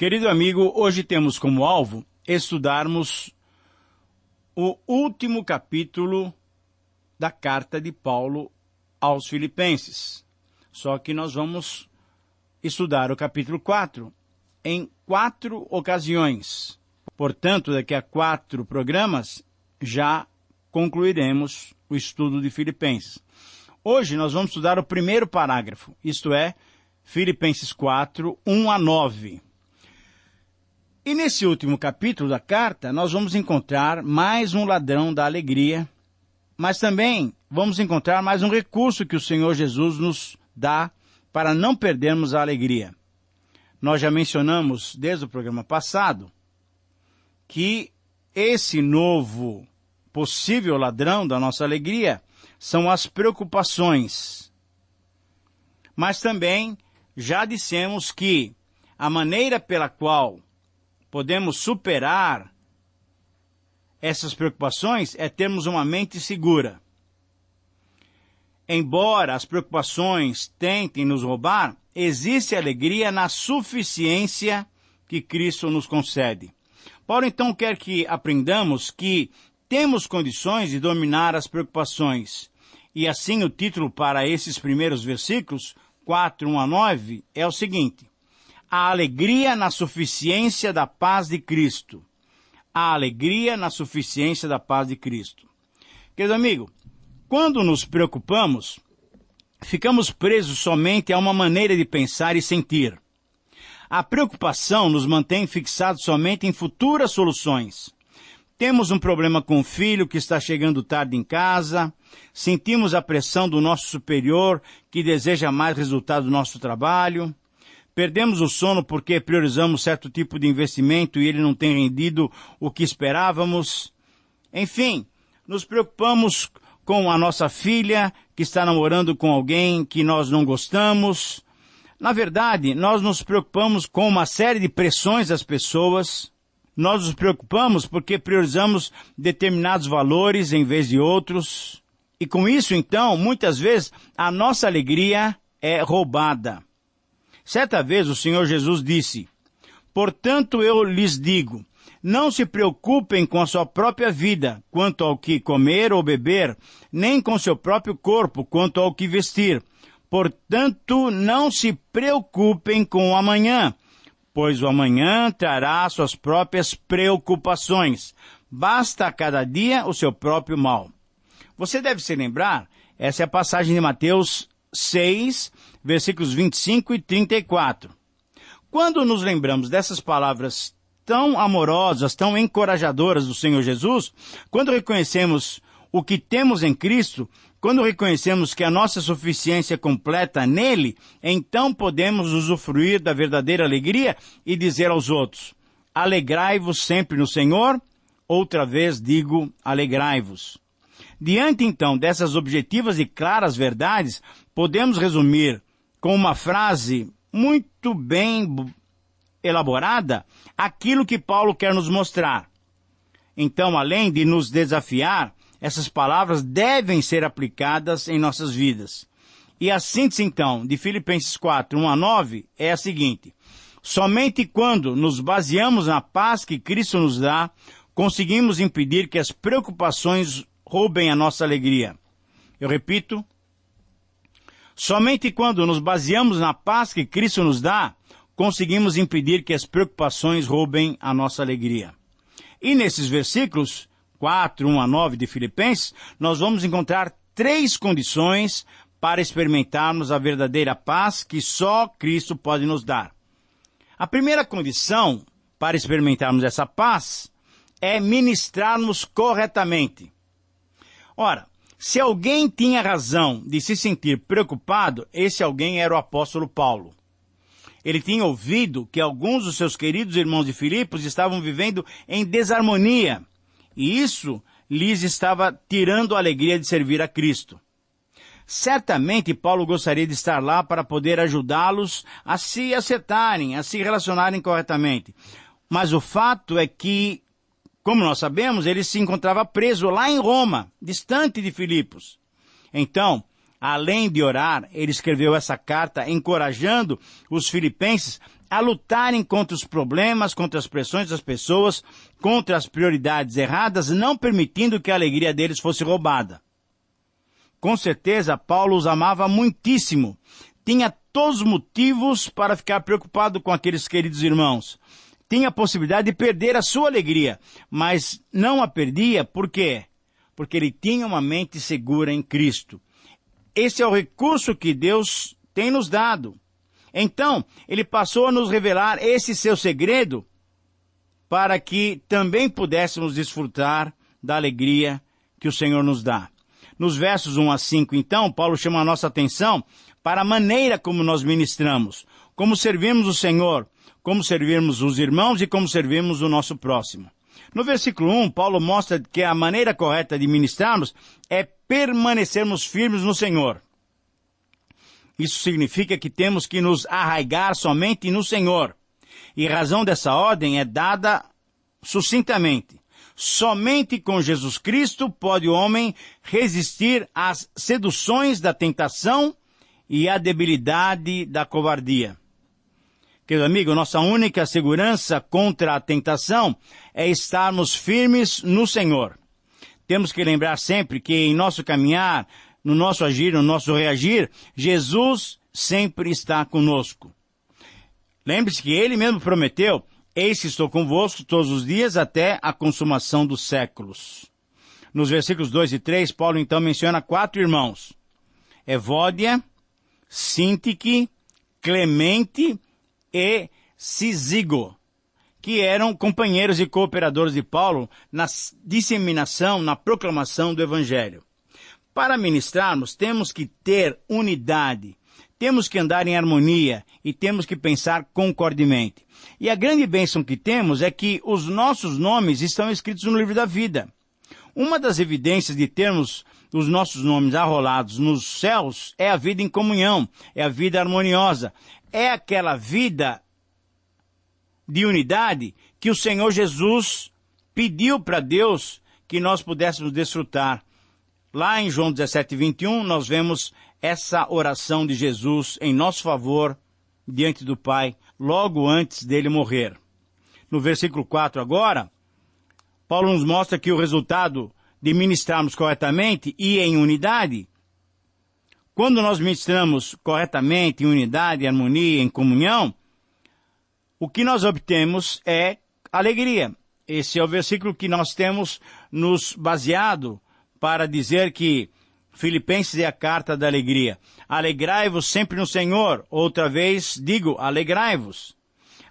Querido amigo, hoje temos como alvo estudarmos o último capítulo da carta de Paulo aos Filipenses. Só que nós vamos estudar o capítulo 4 em 4 ocasiões. Portanto, daqui a 4 programas já concluiremos o estudo de Filipenses. Hoje nós vamos estudar o primeiro parágrafo, isto é, Filipenses 4, 1 a 9. E nesse último capítulo da carta, nós vamos encontrar mais um ladrão da alegria, mas também vamos encontrar mais um recurso que o Senhor Jesus nos dá para não perdermos a alegria. Nós já mencionamos desde o programa passado que esse novo possível ladrão da nossa alegria são as preocupações. Mas também já dissemos que a maneira pela qual podemos superar essas preocupações é termos uma mente segura. Embora as preocupações tentem nos roubar, existe alegria na suficiência que Cristo nos concede. Paulo então quer que aprendamos que temos condições de dominar as preocupações. E assim o título para esses primeiros versículos, 4, 1 a 9, é o seguinte: a alegria na suficiência da paz de Cristo. A alegria na suficiência da paz de Cristo. Querido amigo, quando nos preocupamos, ficamos presos somente a uma maneira de pensar e sentir. A preocupação nos mantém fixados somente em futuras soluções. Temos um problema com o filho que está chegando tarde em casa, sentimos a pressão do nosso superior que deseja mais resultado do nosso trabalho, perdemos o sono porque priorizamos certo tipo de investimento e ele não tem rendido o que esperávamos. Enfim, nos preocupamos com a nossa filha que está namorando com alguém que nós não gostamos. Na verdade, nós nos preocupamos com uma série de pressões das pessoas. Nós nos preocupamos porque priorizamos determinados valores em vez de outros. E com isso, então, muitas vezes, a nossa alegria é roubada. Certa vez o Senhor Jesus disse: portanto eu lhes digo, não se preocupem com a sua própria vida, quanto ao que comer ou beber, nem com seu próprio corpo, quanto ao que vestir. Portanto, não se preocupem com o amanhã, pois o amanhã trará suas próprias preocupações. Basta a cada dia o seu próprio mal. Você deve se lembrar, essa é a passagem de Mateus 6, versículos 25 e 34. Quando nos lembramos dessas palavras tão amorosas, tão encorajadoras do Senhor Jesus, quando reconhecemos o que temos em Cristo, quando reconhecemos que a nossa suficiência é completa nele, então podemos usufruir da verdadeira alegria e dizer aos outros: alegrai-vos sempre no Senhor, outra vez digo, alegrai-vos. Diante então dessas objetivas e claras verdades, podemos resumir com uma frase muito bem elaborada aquilo que Paulo quer nos mostrar. Então, além de nos desafiar, essas palavras devem ser aplicadas em nossas vidas. E a síntese, então, de Filipenses 4, 1 a 9 é a seguinte: somente quando nos baseamos na paz que Cristo nos dá, conseguimos impedir que as preocupações roubem a nossa alegria. Eu repito, somente quando nos baseamos na paz que Cristo nos dá, conseguimos impedir que as preocupações roubem a nossa alegria. E nesses versículos 4, 1 a 9 de Filipenses, nós vamos encontrar 3 condições para experimentarmos a verdadeira paz que só Cristo pode nos dar. A primeira condição para experimentarmos essa paz é ministrarmos corretamente. Ora, se alguém tinha razão de se sentir preocupado, esse alguém era o apóstolo Paulo. Ele tinha ouvido que alguns dos seus queridos irmãos de Filipos estavam vivendo em desarmonia, e isso lhes estava tirando a alegria de servir a Cristo. Certamente Paulo gostaria de estar lá para poder ajudá-los a se acertarem, a se relacionarem corretamente. Mas o fato é que, como nós sabemos, ele se encontrava preso lá em Roma, distante de Filipos. Então, Além de orar, ele escreveu essa carta encorajando os filipenses a lutarem contra os problemas, contra as pressões das pessoas, contra as prioridades erradas, não permitindo que a alegria deles fosse roubada. Com certeza, Paulo os amava muitíssimo. Tinha todos os motivos para ficar preocupado com aqueles queridos irmãos. Tinha a possibilidade de perder a sua alegria, mas não a perdia, por quê? Porque ele tinha uma mente segura em Cristo. Esse é o recurso que Deus tem nos dado. Então, ele passou a nos revelar esse seu segredo para que também pudéssemos desfrutar da alegria que o Senhor nos dá. Nos versos 1 a 5, então, Paulo chama a nossa atenção para a maneira como nós ministramos, como servimos o Senhor, como servirmos os irmãos e como servirmos o nosso próximo. No versículo 1, Paulo mostra que a maneira correta de ministrarmos é permanecermos firmes no Senhor. Isso significa que temos que nos arraigar somente no Senhor. E a razão dessa ordem é dada sucintamente. Somente com Jesus Cristo pode o homem resistir às seduções da tentação e à debilidade da covardia. Querido amigo, nossa única segurança contra a tentação é estarmos firmes no Senhor. Temos que lembrar sempre que em nosso caminhar, no nosso agir, no nosso reagir, Jesus sempre está conosco. Lembre-se que Ele mesmo prometeu: eis que estou convosco todos os dias até a consumação dos séculos. Nos versículos 2 e 3, Paulo então menciona 4 irmãos: Evódia, Sintique, Clemente e Cisigo, que eram companheiros e cooperadores de Paulo na disseminação, na proclamação do Evangelho. Para ministrarmos, temos que ter unidade, temos que andar em harmonia e temos que pensar concordemente. E a grande bênção que temos é que os nossos nomes estão escritos no livro da vida. Uma das evidências de termos os nossos nomes arrolados nos céus é a vida em comunhão, é a vida harmoniosa, é aquela vida de unidade que o Senhor Jesus pediu para Deus que nós pudéssemos desfrutar. Lá em João 17:21, nós vemos essa oração de Jesus em nosso favor diante do Pai, logo antes dele morrer. No versículo 4 agora, Paulo nos mostra que o resultado de ministrarmos corretamente e em unidade, quando nós ministramos corretamente, em unidade, em harmonia, em comunhão, o que nós obtemos é alegria. Esse é o versículo que nós temos nos baseado para dizer que Filipenses é a carta da alegria. Alegrai-vos sempre no Senhor. Outra vez digo, alegrai-vos.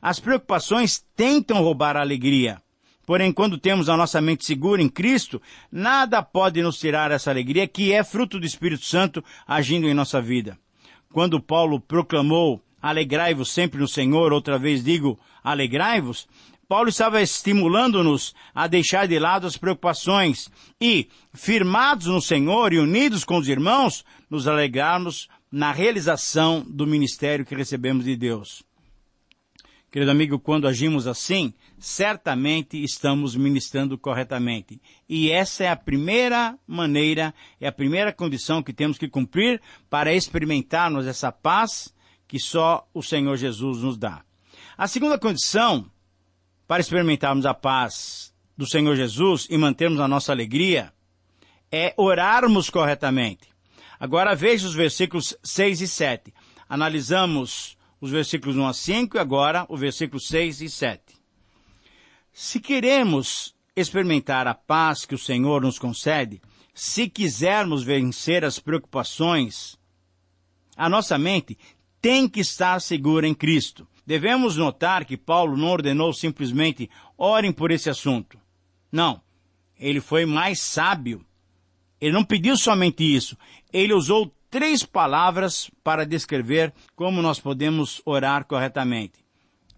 As preocupações tentam roubar a alegria. Porém, quando temos a nossa mente segura em Cristo, nada pode nos tirar essa alegria, que é fruto do Espírito Santo agindo em nossa vida. Quando Paulo proclamou, alegrai-vos sempre no Senhor, outra vez digo, alegrai-vos, Paulo estava estimulando-nos a deixar de lado as preocupações e, firmados no Senhor e unidos com os irmãos, nos alegrarmos na realização do ministério que recebemos de Deus. Querido amigo, quando agimos assim, certamente estamos ministrando corretamente. E essa é a primeira maneira, é a primeira condição que temos que cumprir para experimentarmos essa paz que só o Senhor Jesus nos dá. A segunda condição para experimentarmos a paz do Senhor Jesus e mantermos a nossa alegria é orarmos corretamente. Agora veja os versículos 6 e 7. Analisamos os versículos 1 a 5 e agora o versículo 6 e 7. Se queremos experimentar a paz que o Senhor nos concede, se quisermos vencer as preocupações, a nossa mente tem que estar segura em Cristo. Devemos notar que Paulo não ordenou simplesmente orem por esse assunto. Não, ele foi mais sábio. Ele não pediu somente isso. Ele usou 3 palavras para descrever como nós podemos orar corretamente.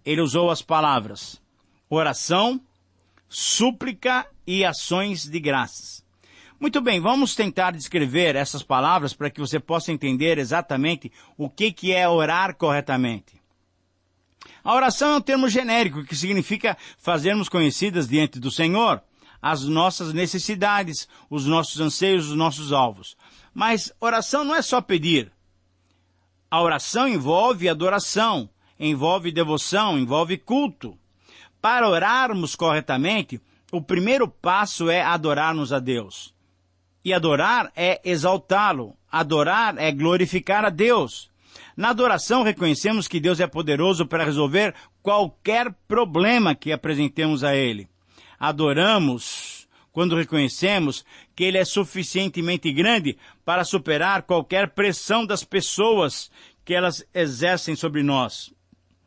Ele usou as palavras oração, súplica e ações de graças. Muito bem, vamos tentar descrever essas palavras para que você possa entender exatamente o que é orar corretamente. A oração é um termo genérico que significa fazermos conhecidas diante do Senhor as nossas necessidades, os nossos anseios, os nossos alvos. Mas oração não é só pedir. A oração envolve adoração, envolve devoção, envolve culto. Para orarmos corretamente, o primeiro passo é adorarmos a Deus. E adorar é exaltá-lo. Adorar é glorificar a Deus. Na adoração, reconhecemos que Deus é poderoso para resolver qualquer problema que apresentemos a Ele. Adoramos quando reconhecemos que Ele é suficientemente grande para superar qualquer pressão das pessoas que elas exercem sobre nós.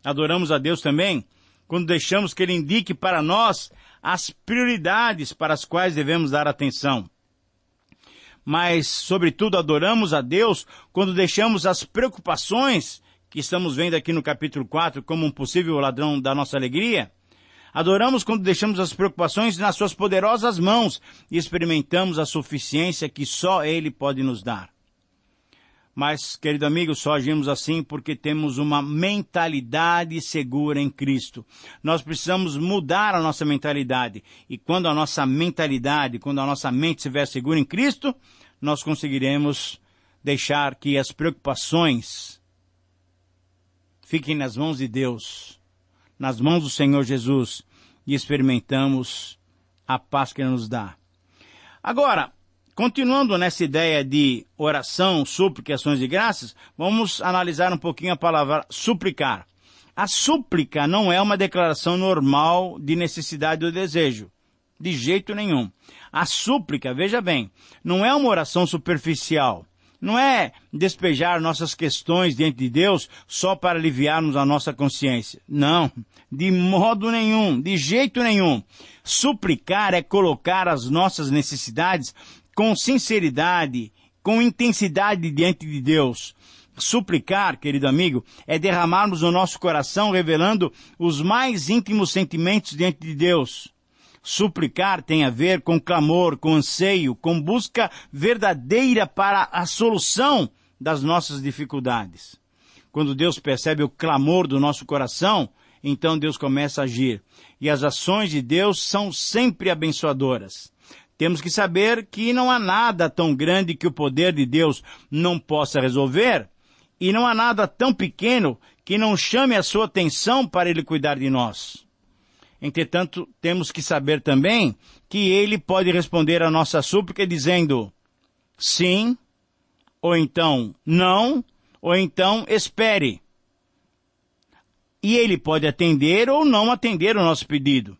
Adoramos a Deus também quando deixamos que Ele indique para nós as prioridades para as quais devemos dar atenção. Mas, sobretudo, adoramos a Deus quando deixamos as preocupações, que estamos vendo aqui no capítulo 4, como um possível ladrão da nossa alegria. Adoramos quando deixamos as preocupações nas suas poderosas mãos e experimentamos a suficiência que só Ele pode nos dar. Mas, querido amigo, só agimos assim porque temos uma mentalidade segura em Cristo. Nós precisamos mudar a nossa mentalidade. E quando a nossa mentalidade, quando a nossa mente estiver segura em Cristo, nós conseguiremos deixar que as preocupações fiquem nas mãos de Deus, nas mãos do Senhor Jesus, e experimentamos a paz que Ele nos dá. Agora, continuando nessa ideia de oração, súplica e ações de graças, vamos analisar um pouquinho a palavra suplicar. A súplica não é uma declaração normal de necessidade ou desejo, de jeito nenhum. A súplica, veja bem, não é uma oração superficial. Não é despejar nossas questões diante de Deus só para aliviarmos a nossa consciência. Não, de modo nenhum, de jeito nenhum. Suplicar é colocar as nossas necessidades com sinceridade, com intensidade diante de Deus. Suplicar, querido amigo, é derramarmos o nosso coração revelando os mais íntimos sentimentos diante de Deus. Suplicar tem a ver com clamor, com anseio, com busca verdadeira para a solução das nossas dificuldades. Quando Deus percebe o clamor do nosso coração, então Deus começa a agir. E as ações de Deus são sempre abençoadoras. Temos que saber que não há nada tão grande que o poder de Deus não possa resolver, e não há nada tão pequeno que não chame a sua atenção para Ele cuidar de nós. Entretanto, temos que saber também que Ele pode responder à nossa súplica dizendo sim, ou então não, ou então espere. E Ele pode atender ou não atender o nosso pedido.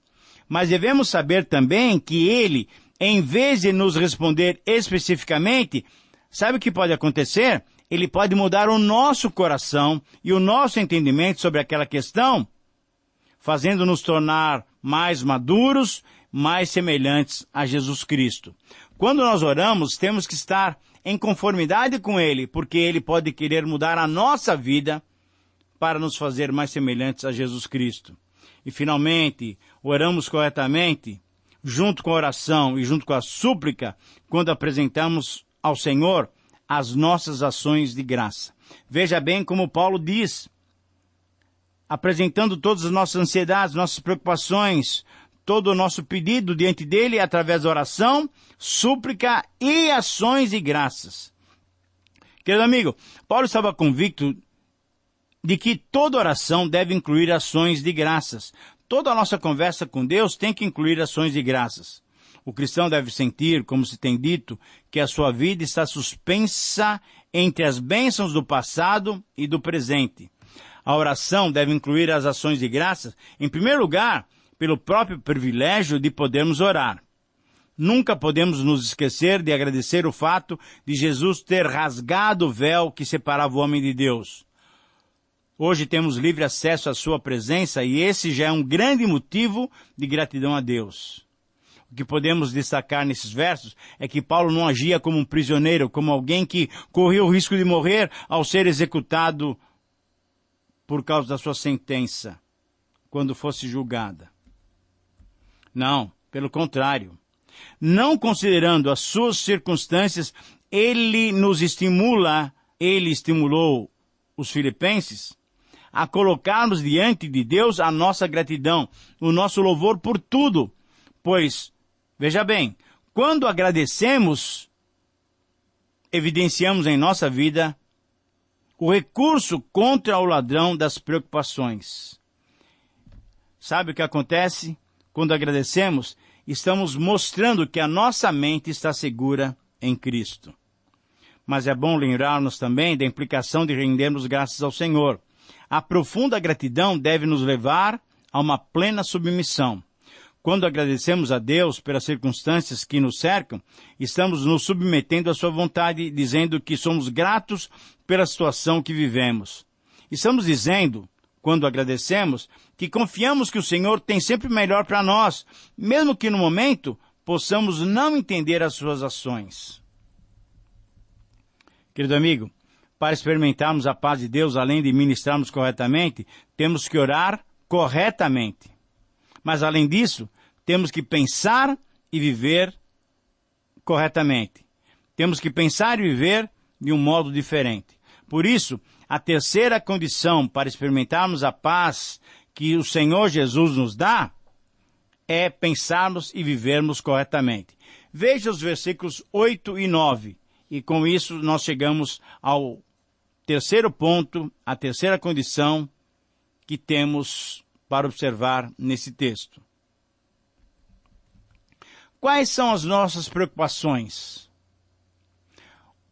Mas devemos saber também que Ele, em vez de nos responder especificamente, sabe o que pode acontecer? Ele pode mudar o nosso coração e o nosso entendimento sobre aquela questão, fazendo-nos tornar mais maduros, mais semelhantes a Jesus Cristo. Quando nós oramos, temos que estar em conformidade com Ele, porque Ele pode querer mudar a nossa vida para nos fazer mais semelhantes a Jesus Cristo. E, finalmente, oramos corretamente, junto com a oração e junto com a súplica, quando apresentamos ao Senhor as nossas ações de graça. Veja bem como Paulo diz, apresentando todas as nossas ansiedades, nossas preocupações, todo o nosso pedido diante dele através da oração, súplica e ações de graças. Querido amigo, Paulo estava convicto de que toda oração deve incluir ações de graças. Toda a nossa conversa com Deus tem que incluir ações de graças. O cristão deve sentir, como se tem dito, que a sua vida está suspensa entre as bênçãos do passado e do presente. A oração deve incluir as ações de graças, em primeiro lugar, pelo próprio privilégio de podermos orar. Nunca podemos nos esquecer de agradecer o fato de Jesus ter rasgado o véu que separava o homem de Deus. Hoje temos livre acesso à sua presença e esse já é um grande motivo de gratidão a Deus. O que podemos destacar nesses versos é que Paulo não agia como um prisioneiro, como alguém que corria o risco de morrer ao ser executado por causa da sua sentença, quando fosse julgada. Não, pelo contrário. Não considerando as suas circunstâncias, ele estimulou os filipenses a colocarmos diante de Deus a nossa gratidão, o nosso louvor por tudo, pois Veja bem, quando agradecemos, evidenciamos em nossa vida o recurso contra o ladrão das preocupações. Sabe o que acontece? Quando agradecemos, estamos mostrando que a nossa mente está segura em Cristo. Mas é bom lembrar-nos também da implicação de rendermos graças ao Senhor. A profunda gratidão deve nos levar a uma plena submissão. Quando agradecemos a Deus pelas circunstâncias que nos cercam, estamos nos submetendo à sua vontade, dizendo que somos gratos pela situação que vivemos. Estamos dizendo, quando agradecemos, que confiamos que o Senhor tem sempre o melhor para nós, mesmo que no momento possamos não entender as suas ações. Querido amigo, para experimentarmos a paz de Deus, além de ministrarmos corretamente, temos que orar corretamente. Mas, além disso, temos que pensar e viver corretamente. Temos que pensar e viver de um modo diferente. Por isso, a terceira condição para experimentarmos a paz que o Senhor Jesus nos dá é pensarmos e vivermos corretamente. Veja os versículos 8 e 9. E com isso nós chegamos ao terceiro ponto, a terceira condição que temos para observar nesse texto. Quais são as nossas preocupações?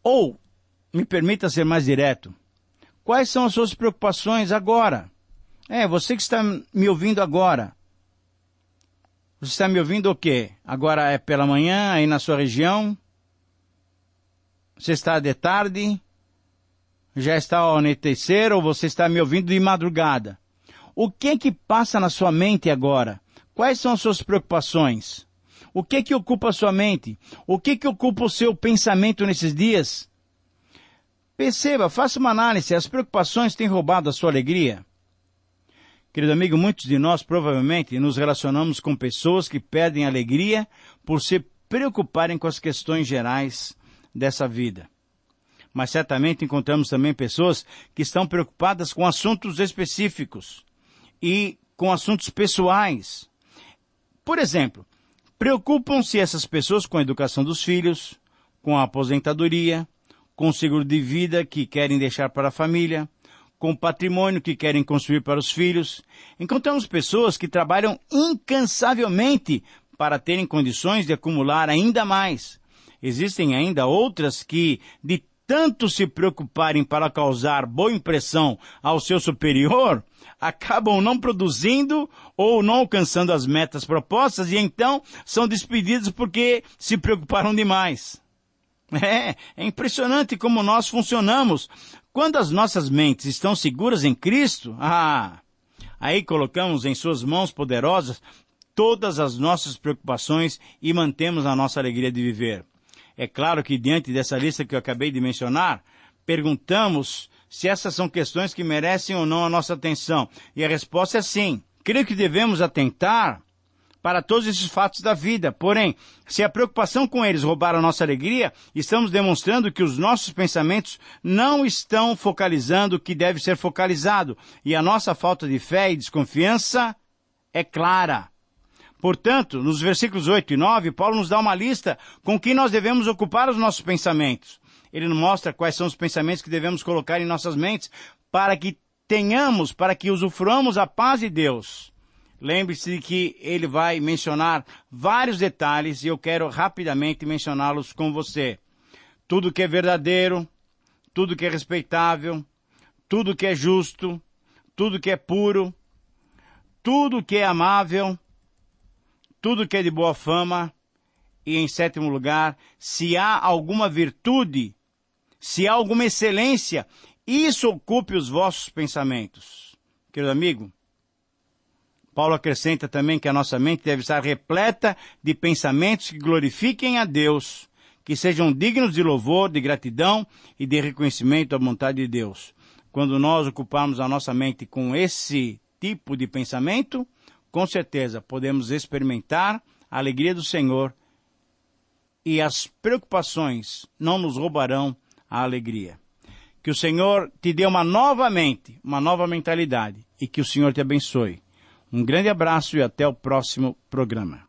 Ou, me permita ser mais direto, quais são as suas preocupações agora? Você que está me ouvindo agora. Você está me ouvindo o quê? Agora é pela manhã, aí na sua região? Você está de tarde? Já está ao anoitecer ou você está me ouvindo de madrugada? O que passa na sua mente agora? Quais são as suas preocupações? O que ocupa a sua mente? O que ocupa o seu pensamento nesses dias? Perceba, faça uma análise. As preocupações têm roubado a sua alegria? Querido amigo, muitos de nós provavelmente nos relacionamos com pessoas que perdem a alegria por se preocuparem com as questões gerais dessa vida. Mas certamente encontramos também pessoas que estão preocupadas com assuntos específicos e com assuntos pessoais. Por exemplo, preocupam-se essas pessoas com a educação dos filhos, com a aposentadoria, com o seguro de vida que querem deixar para a família, com o patrimônio que querem construir para os filhos. Encontramos pessoas que trabalham incansavelmente para terem condições de acumular ainda mais. Existem ainda outras que, de tanto se preocuparem para causar boa impressão ao seu superior, acabam não produzindo ou não alcançando as metas propostas e então são despedidos porque se preocuparam demais. É impressionante como nós funcionamos. Quando as nossas mentes estão seguras em Cristo, aí colocamos em suas mãos poderosas todas as nossas preocupações e mantemos a nossa alegria de viver. É claro que diante dessa lista que eu acabei de mencionar, perguntamos se essas são questões que merecem ou não a nossa atenção. E a resposta é sim. Creio que devemos atentar para todos esses fatos da vida. Porém, se a preocupação com eles roubar a nossa alegria, estamos demonstrando que os nossos pensamentos não estão focalizando o que deve ser focalizado. E a nossa falta de fé e desconfiança é clara. Portanto, nos versículos 8 e 9, Paulo nos dá uma lista com que nós devemos ocupar os nossos pensamentos. Ele nos mostra quais são os pensamentos que devemos colocar em nossas mentes para que usufruamos a paz de Deus. Lembre-se que ele vai mencionar vários detalhes e eu quero rapidamente mencioná-los com você. Tudo que é verdadeiro, tudo que é respeitável, tudo que é justo, tudo que é puro, tudo que é amável, tudo que é de boa fama, e em sétimo lugar, se há alguma virtude, se há alguma excelência, isso ocupe os vossos pensamentos. Querido amigo, Paulo acrescenta também que a nossa mente deve estar repleta de pensamentos que glorifiquem a Deus, que sejam dignos de louvor, de gratidão e de reconhecimento à vontade de Deus. Quando nós ocuparmos a nossa mente com esse tipo de pensamento, com certeza podemos experimentar a alegria do Senhor e as preocupações não nos roubarão a alegria. Que o Senhor te dê uma nova mente, uma nova mentalidade e que o Senhor te abençoe. Um grande abraço e até o próximo programa.